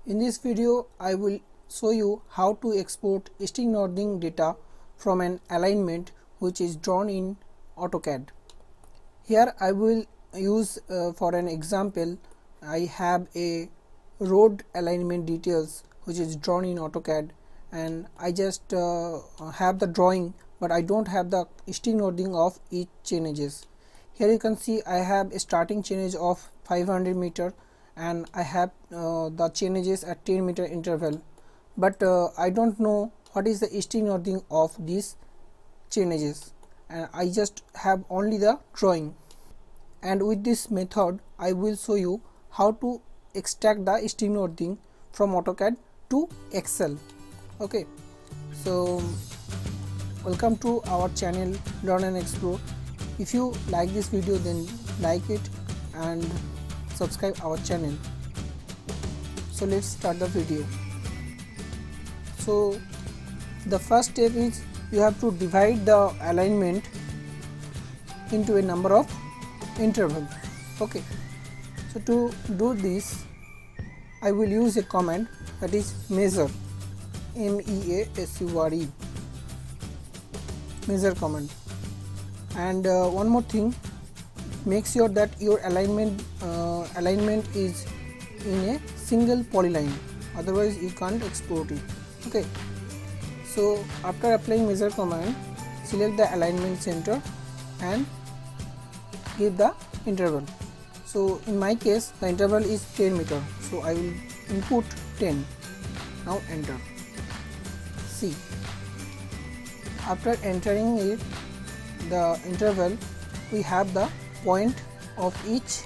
In this video, I will show you how to export easting northing data from an alignment which is drawn in AutoCAD. Here I will use for an example, I have a road alignment details which is drawn in AutoCAD, and I just have the drawing, but I don't have the easting northing of each chainages. Here you can see I have a starting chainage of 500 meter and I have the chainages at 10 meter interval, but I don't know what is the easting northing of these chainages, and I just have only the drawing. And with this method I will show you how to extract the easting northing from AutoCAD to Excel. Okay, so welcome to our channel Learn and Explore. If you like this video, then like it and subscribe our channel. So let's start the video. So the first step is you have to divide the alignment into a number of interval. Okay, so to do this I will use a command, that is measure, MEASURE, measure command. And one more thing, make sure that your alignment is in a single polyline, otherwise you can't export it. Okay, so after applying measure command, select the alignment center and give the interval. So in my case the interval is 10 meter, so I will input 10. Now enter. See, after entering it, the interval, we have the point of each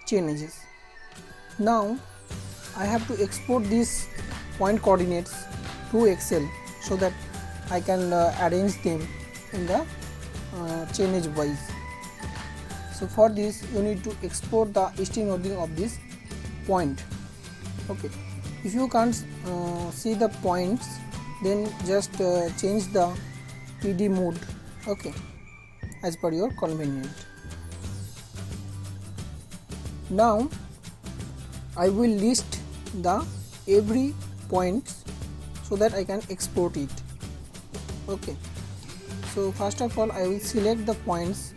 chainages. Now I have to export these point coordinates to Excel so that I can arrange them in the chainage wise. So for this you need to export the easting northing of this point. Okay, if you can't see the points, then just change the PD mode, okay, as per your convenient. Now I will list the every points so that I can export it. Okay, so first of all I will select the points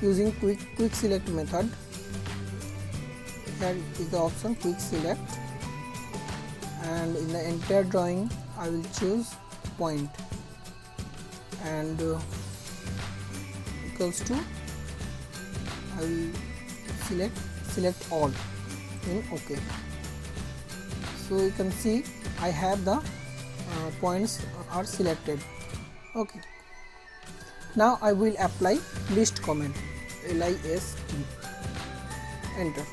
using quick select method. Here is the option quick select, and in the entire drawing I will choose point and equals to, I will select all in OK. So you can see I have the points are selected. Okay, now I will apply list command, LIST, enter.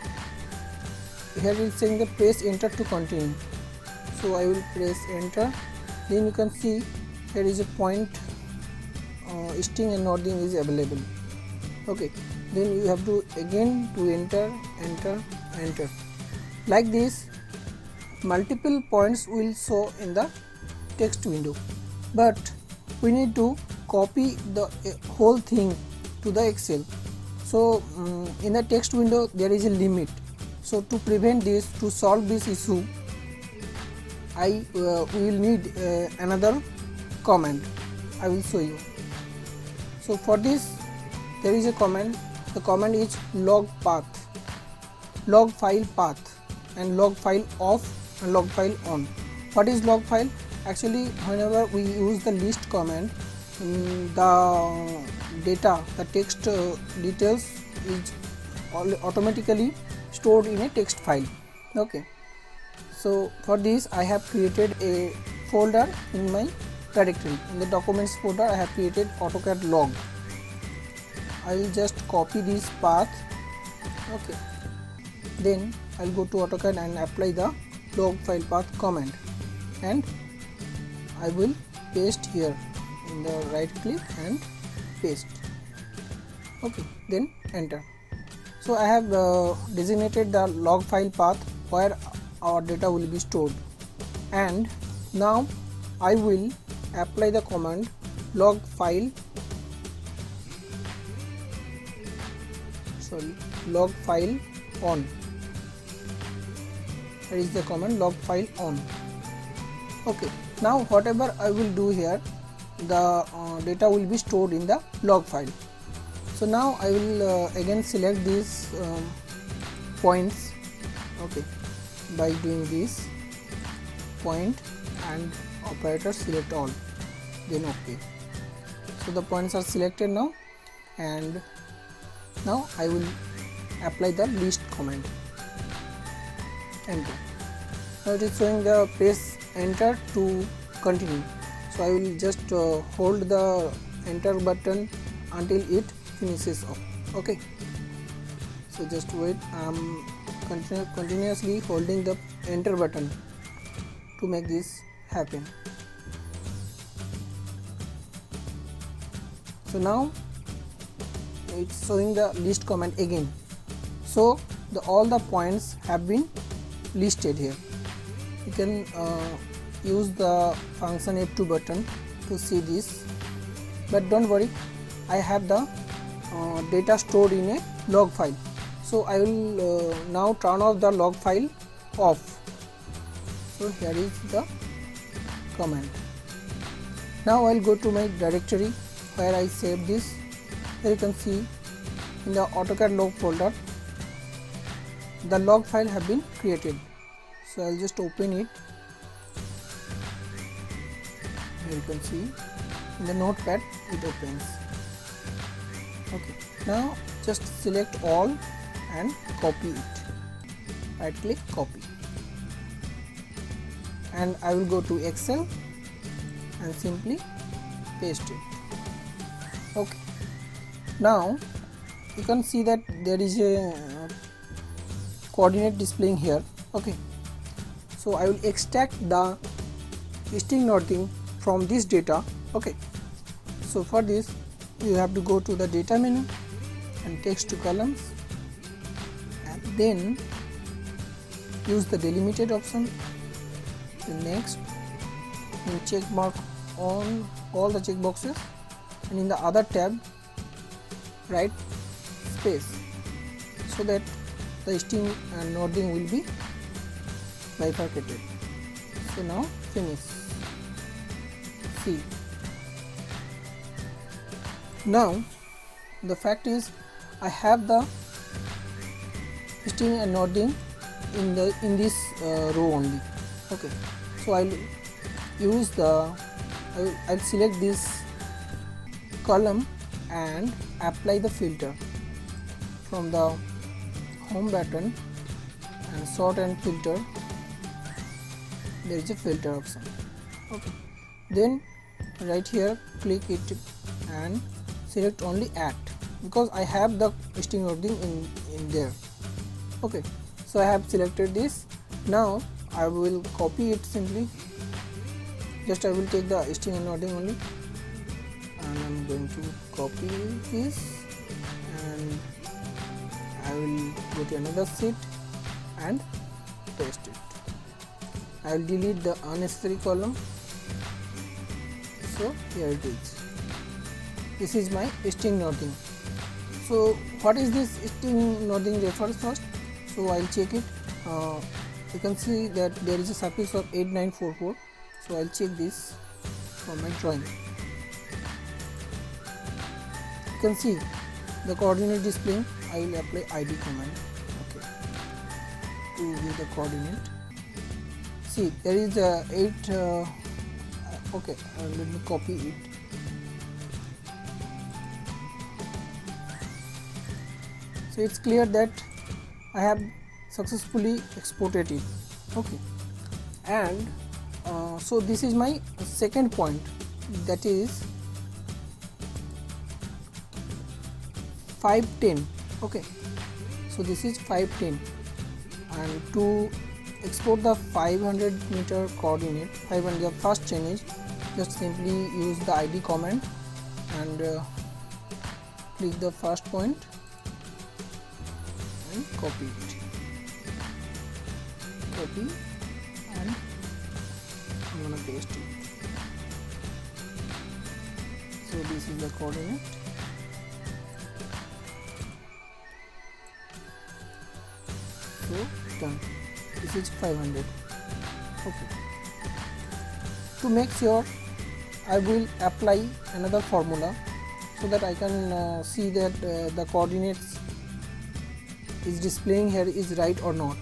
Here it is saying the press enter to continue, so I will press enter. Then you can see here is a point easting and northing is available. Okay, then you have to again to enter. Like this multiple points will show in the text window, but we need to copy the whole thing to the Excel. So in the text window there is a limit, so to prevent this, to solve this issue, we will need another command. I will show you. So for this there is a command, the command is log path, log file path, and log file off and log file on. What is log file? Actually whenever we use the list command, the data, the text details is automatically stored in a text file. Okay, so for this I have created a folder in my directory. In the documents folder I have created AutoCAD log. I will just copy this path. Okay, then I will go to AutoCAD and apply the LOGFILEPATH command, and I will paste here in the right click and paste. Okay, then enter. So I have designated the log file path where our data will be stored, and now I will apply the command log file on. That is the command log file on. Okay, now whatever I will do here, the data will be stored in the log file. So now I will again select these points, okay, by doing this point and operator select all, then okay. So the points are selected now, and now I will apply the list command. Enter. Now it is showing the press enter to continue. So I will just hold the enter button until it finishes off. Okay. So just wait. I am continuously holding the enter button to make this happen. So now it's showing the list command again. So all the points have been listed here. You can use the function F2 button to see this, but don't worry, I have the data stored in a log file. So I will now turn off the log file off. So here is the command. Now I will go to my directory where I saved this. Here you can see in the AutoCAD log folder the log file have been created. So I will just open it. Here you can see in the notepad it opens. Okay, now just select all and copy it. Right click, copy, and I will go to Excel and simply paste it. Okay, now you can see that there is a coordinate displaying here. Okay, so I will extract the listing noting from this data. Okay, so for this you have to go to the data menu and text to columns, and then use the delimited option, the next, and check mark on all the check boxes, and in the other tab write space so that the listing and noting will be bifurcated. So now finish. See, now the fact is I have the listing and noting in this row only. Okay, so I'll use I'll select this column and apply the filter from the home button, and sort and filter. There is a filter option. Okay, then right here click it and select only at, because I have the listing noting in there. Okay, so I have selected this. Now I will copy it simply. Just I will take the listing and noting only, and I am going to copy this, and I will go to another sheet and paste it. I will delete the unnecessary column. So here it is. This is my listing noting. So what is this listing noting refers first? So I will check it. You can see that there is a suffix of 8944. So I will check this from my drawing. You can see the coordinate displaying. I will apply ID command. Okay, to give the coordinate. See, there is a 8. Okay, let me copy it. So it's clear that I have successfully exported it. Okay, and so this is my second point, that is 510. Okay, so this is 510, and to export the 500 meter coordinate, 500 the first chainage, just simply use the ID command and click the first point and copy it. Copy, and I'm gonna paste it. So this is the coordinate. So done. this is 500. Okay, to make sure I will apply another formula so that I can see that the coordinates is displaying here is right or not.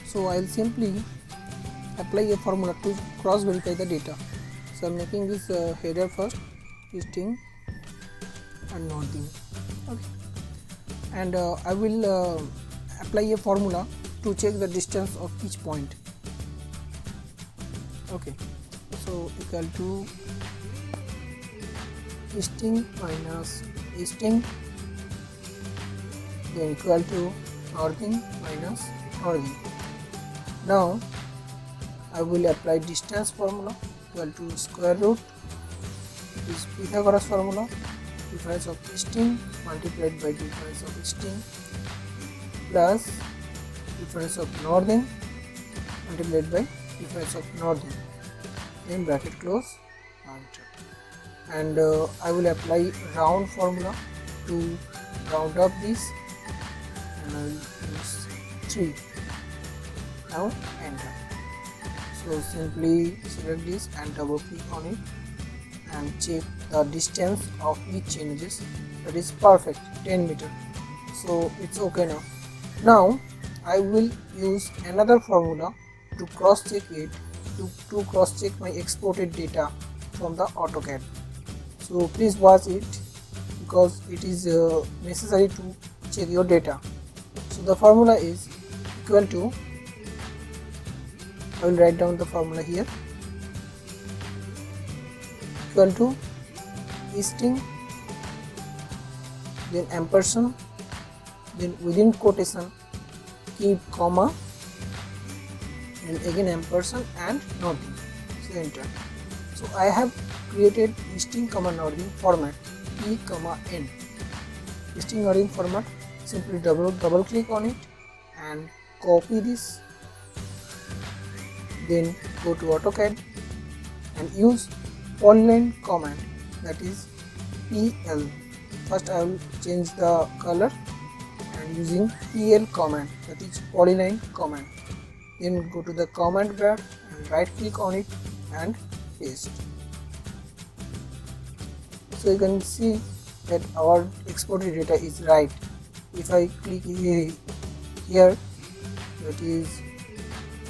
So I'll simply apply a formula to cross verify the data. So I'm making this header first, easting and northing. Okay, and I will apply a formula to check the distance of each point. Okay, so equal to easting minus easting, then equal to northing minus northing. Now I will apply distance formula equal to square root, it is Pythagoras formula, difference of easting multiplied by difference of easting plus difference of northing multiplied by difference of northing, then bracket close, enter. And I will apply round formula to round up this, and I will use 3. Now enter. So simply select this and double click on it and check the distance of each changes. That is perfect, 10 meter. So it's okay now. Now I will use another formula to cross check it, to cross check my exported data from the AutoCAD. So please watch it because it is necessary to check your data. So the formula is equal to, I will write down the formula here, equal to easting, then ampersand, then within quotation keep comma, and again ampersand and northing. So enter. So I have created easting comma northing format P comma N. Easting northing format, simply double click on it and copy this, then go to AutoCAD and use polyline command, that is PL. First I will change the color and using PL command, that is polyline command. Then go to the command bar and right click on it and paste. So you can see that our exported data is right. If I click here, that is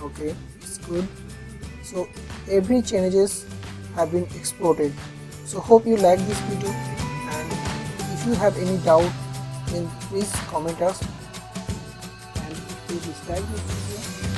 okay, it's good. So every changes have been exported. So hope you like this video, and if you have any doubt then please comment us, and if you dislike this video